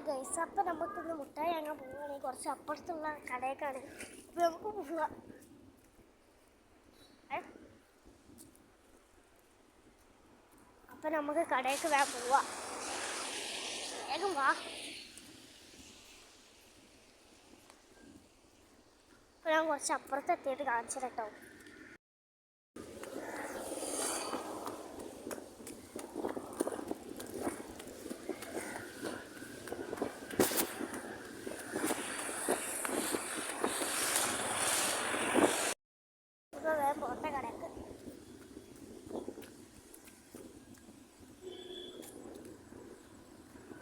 Guys, അപ്പം നമുക്കിന്ന് മുട്ടായി വാങ്ങാൻ പോവുകയാണെങ്കിൽ കുറച്ച് അപ്പുറത്തുള്ള കടയൊക്കെയാണ്. അപ്പം നമുക്ക് പോവാം. അപ്പം നമുക്ക് കടയ്ക്ക് വേഗം പോവാം. വേഗം വാ. അപ്പം ഞാൻ കുറച്ച് അപ്പുറത്ത് എത്തിയിട്ട് കാണിച്ചു കേട്ടോ. ഇപ്പോൾ വേഗം പോട്ടെ കടയ്ക്ക്.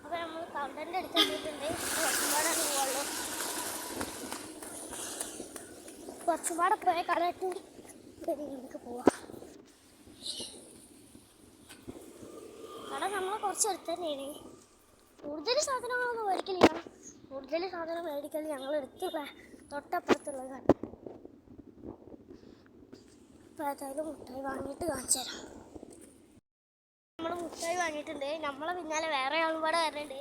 അപ്പോൾ നമ്മൾ കൗണ്ടറിൻ്റെ അടുത്ത് എത്തിയിട്ടുണ്ട്. കുറച്ചുപാടെ പോവുള്ളൂ. കുറച്ചുപാടെ പോയ കടയിട്ട് നമുക്ക് പോവാം. കട നമ്മളെ കുറച്ച് അടുത്ത് തന്നെയാണ്. കൂടുതൽ സാധനങ്ങളൊന്നും മേടിക്കലില്ല. കൂടുതൽ സാധനം മേടിക്കൽ ഞങ്ങൾ എടുത്ത് തൊട്ടപ്പുറത്തുള്ളതാണ്. അപ്പോൾ ഏതായാലും മുട്ടായി വാങ്ങിയിട്ട് കാണിച്ചു തരാം. നമ്മൾ മുട്ടായി വാങ്ങിയിട്ടുണ്ട്. നമ്മളെ പിന്നാലെ വേറെ ആളും കൂടെ വരുന്നുണ്ട്.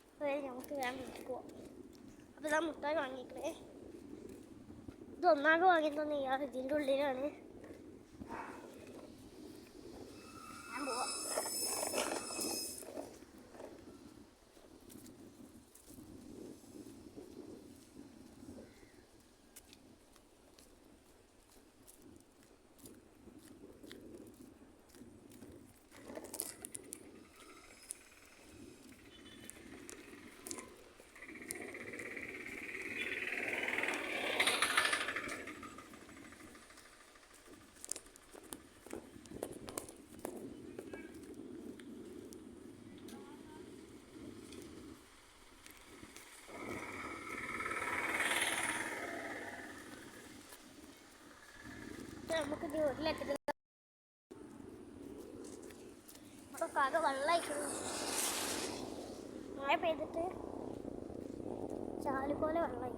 അപ്പോൾ നമുക്ക് വേഗം വീട്ടിൽ പോവാം. അപ്പോൾ ഇതാ മുട്ടായി വാങ്ങിക്കണേ. ഇത് ഒന്നാകെ വാങ്ങിയതൊന്നും ഇയാൾ ഇതിൻ്റെ ഉള്ളിലാണ്. ഞാൻ പോവാം. നമുക്ക് വീട്ടിലെത്തില്ല. നമുക്ക് ആകെ വെള്ളമായിക്കുന്നു. മഴ പെയ്തിട്ട് ചാല് പോലെ വെള്ളമായി.